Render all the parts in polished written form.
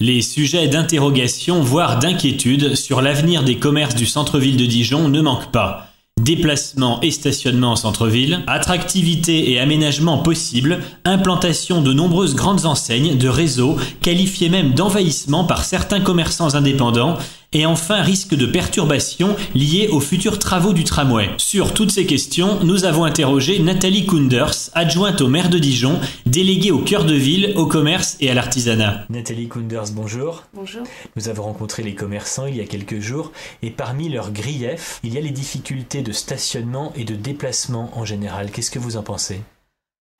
Les sujets d'interrogation, voire d'inquiétude sur l'avenir des commerces du centre-ville de Dijon ne manquent pas. Déplacement et stationnement en centre-ville, attractivité et aménagement possible, implantation de nombreuses grandes enseignes, de réseaux, qualifiés même d'envahissement par certains commerçants indépendants, et enfin risque de perturbation liée aux futurs travaux du tramway. Sur toutes ces questions, nous avons interrogé Nathalie Koenders, adjointe au maire de Dijon, déléguée au cœur de ville, au commerce et à l'artisanat. Nathalie Koenders, bonjour. Bonjour. Nous avons rencontré les commerçants il y a quelques jours, et parmi leurs griefs, il y a les difficultés de stationnement et de déplacement en général. Qu'est-ce que vous en pensez ?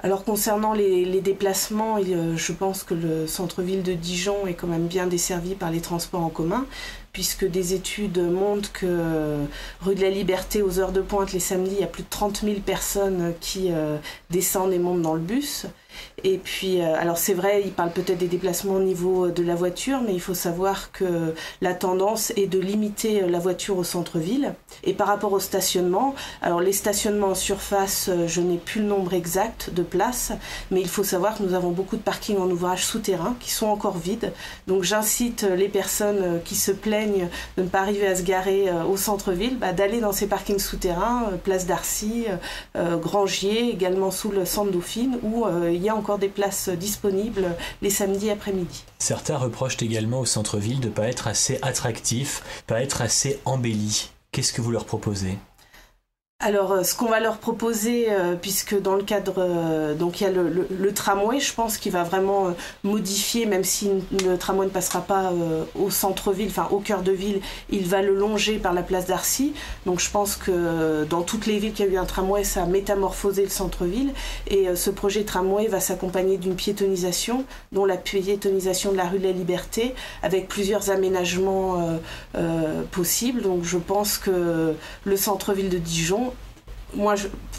Alors concernant les déplacements, je pense que le centre-ville de Dijon est quand même bien desservi par les transports en commun, puisque des études montrent que rue de la Liberté, aux heures de pointe, les samedis, il y a plus de 30 000 personnes qui descendent et montent dans le bus. Et puis, alors c'est vrai, il parle peut-être des déplacements au niveau de la voiture, mais il faut savoir que la tendance est de limiter la voiture au centre-ville. Et par rapport au stationnement, alors les stationnements en surface, je n'ai plus le nombre exact de places, mais il faut savoir que nous avons beaucoup de parkings en ouvrage souterrains qui sont encore vides. Donc j'incite les personnes qui se plaignent de ne pas arriver à se garer au centre-ville, d'aller dans ces parkings souterrains, place d'Arcy, Grangier, également sous le centre Dauphine, où il y a encore des places disponibles les samedis après-midi. Certains reprochent également au centre-ville de ne pas être assez attractif, pas être assez embelli. Qu'est-ce que vous leur proposez ? Alors, ce qu'on va leur proposer, puisque dans le cadre, donc il y a le tramway, je pense qu'il va vraiment modifier, même si le tramway ne passera pas au centre-ville, enfin au cœur de ville, il va le longer par la place d'Arcy. Donc je pense que dans toutes les villes qui a eu un tramway, ça a métamorphosé le centre-ville. Et ce projet tramway va s'accompagner d'une piétonisation, dont la piétonisation de la rue de la Liberté, avec plusieurs aménagements possibles. Donc je pense que le centre-ville de Dijon,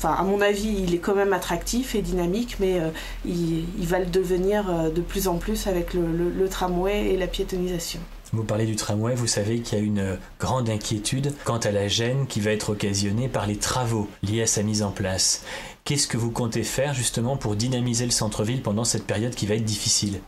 à mon avis, il est quand même attractif et dynamique, mais il va le devenir de plus en plus avec le tramway et la piétonisation. Vous parlez du tramway, vous savez qu'il y a une grande inquiétude quant à la gêne qui va être occasionnée par les travaux liés à sa mise en place. Qu'est-ce que vous comptez faire justement pour dynamiser le centre-ville pendant cette période qui va être difficile ?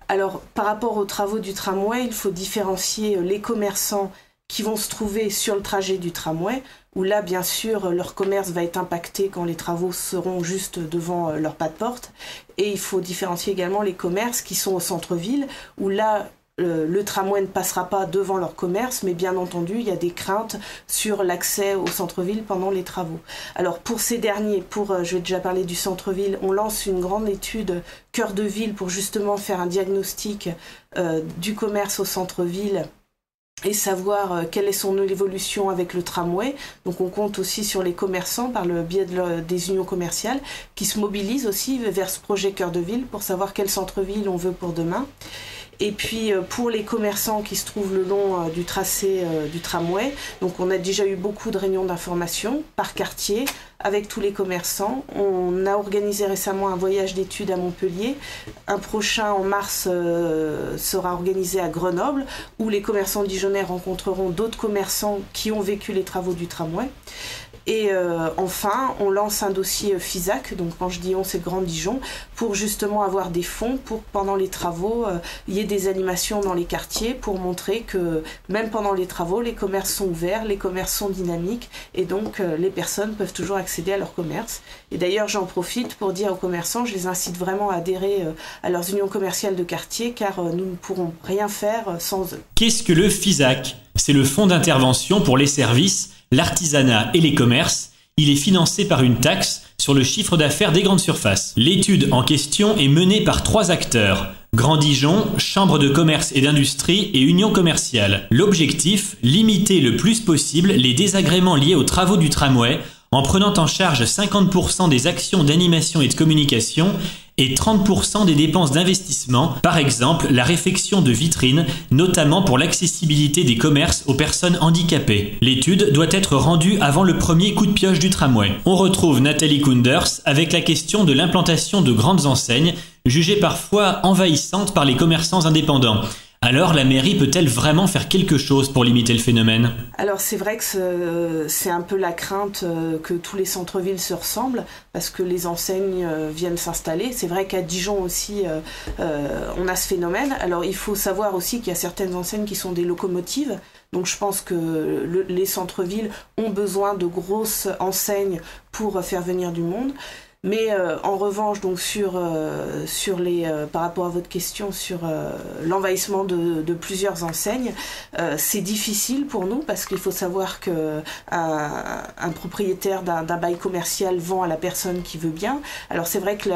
Alors, par rapport aux travaux du tramway, il faut différencier les commerçants qui vont se trouver sur le trajet du tramway, où là, bien sûr, leur commerce va être impacté quand les travaux seront juste devant leur pas de porte. Et il faut différencier également les commerces qui sont au centre-ville, où là, le tramway ne passera pas devant leur commerce, mais bien entendu, il y a des craintes sur l'accès au centre-ville pendant les travaux. Alors pour ces derniers, je vais déjà parler du centre-ville, on lance une grande étude cœur de ville pour justement faire un diagnostic du commerce au centre-ville et savoir quelle est son évolution avec le tramway. Donc on compte aussi sur les commerçants par le biais des unions commerciales qui se mobilisent aussi vers ce projet cœur de ville pour savoir quel centre-ville on veut pour demain. Et puis pour les commerçants qui se trouvent le long du tracé du tramway, donc on a déjà eu beaucoup de réunions d'information par quartier avec tous les commerçants. On a organisé récemment un voyage d'études à Montpellier. Un prochain en mars sera organisé à Grenoble où les commerçants dijonnais rencontreront d'autres commerçants qui ont vécu les travaux du tramway. Et enfin, on lance un dossier FISAC, donc quand je dis on, c'est Grand Dijon, pour justement avoir des fonds pour, pendant les travaux, il y ait des animations dans les quartiers pour montrer que même pendant les travaux, les commerces sont ouverts, les commerces sont dynamiques et donc les personnes peuvent toujours accéder à leur commerce. Et d'ailleurs, j'en profite pour dire aux commerçants, je les incite vraiment à adhérer à leurs unions commerciales de quartier car nous ne pourrons rien faire sans eux. Qu'est-ce que le FISAC ? C'est le fonds d'intervention pour les services, l'artisanat et les commerces. Il est financé par une taxe sur le chiffre d'affaires des grandes surfaces. L'étude en question est menée par 3 acteurs. Grand Dijon, Chambre de commerce et d'industrie et Union commerciale. L'objectif, limiter le plus possible les désagréments liés aux travaux du tramway en prenant en charge 50% des actions d'animation et de communication et 30% des dépenses d'investissement, par exemple la réfection de vitrines, notamment pour l'accessibilité des commerces aux personnes handicapées. L'étude doit être rendue avant le premier coup de pioche du tramway. On retrouve Nathalie Koenders avec la question de l'implantation de grandes enseignes, jugées parfois envahissantes par les commerçants indépendants. Alors la mairie peut-elle vraiment faire quelque chose pour limiter le phénomène? Alors c'est vrai que c'est un peu la crainte que tous les centres-villes se ressemblent parce que les enseignes viennent s'installer. C'est vrai qu'à Dijon aussi on a ce phénomène. Alors il faut savoir aussi qu'il y a certaines enseignes qui sont des locomotives. Donc je pense que les centres-villes ont besoin de grosses enseignes pour faire venir du monde. Mais en revanche, donc par rapport à votre question sur l'envahissement de plusieurs enseignes, c'est difficile pour nous parce qu'il faut savoir que un propriétaire d'un bail commercial vend à la personne qui veut bien. Alors c'est vrai que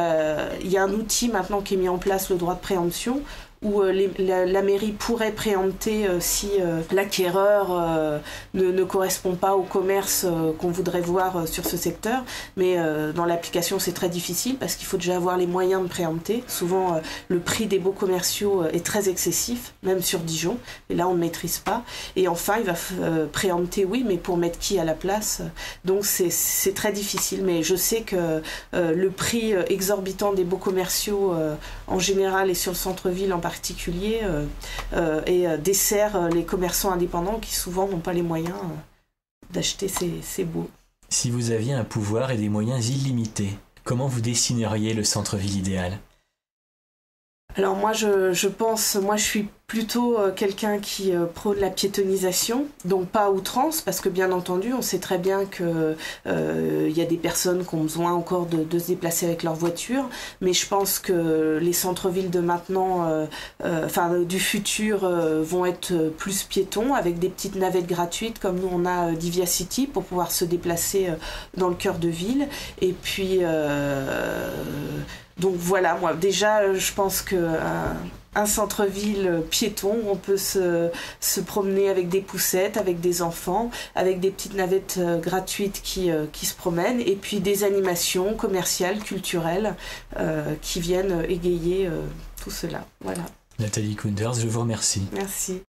il y a un outil maintenant qui est mis en place, le droit de préemption, où la mairie pourrait préempter si l'acquéreur ne correspond pas au commerce qu'on voudrait voir sur ce secteur. Mais dans l'application, c'est très difficile parce qu'il faut déjà avoir les moyens de préempter. Souvent, le prix des baux commerciaux est très excessif, même sur Dijon. Et là, on ne maîtrise pas. Et enfin, il va préempter, oui, mais pour mettre qui à la place? Donc, c'est très difficile. Mais je sais que le prix exorbitant des baux commerciaux en général et sur le centre-ville en particulier dessert les commerçants indépendants qui souvent n'ont pas les moyens d'acheter ces baux. Si vous aviez un pouvoir et des moyens illimités, comment vous dessineriez le centre-ville idéal? Alors moi je suis plutôt quelqu'un qui prône la piétonisation, donc pas à outrance, parce que bien entendu on sait très bien que y a des personnes qui ont besoin encore de se déplacer avec leur voiture, mais je pense que les centres-villes de maintenant, du futur, vont être plus piétons, avec des petites navettes gratuites comme nous on a d'Ivia City pour pouvoir se déplacer dans le cœur de ville, et puis donc voilà, moi déjà je pense que un centre-ville piéton, on peut se promener avec des poussettes, avec des enfants, avec des petites navettes gratuites qui se promènent, et puis des animations commerciales, culturelles qui viennent égayer tout cela. Voilà. Nathalie Kounders, je vous remercie. Merci.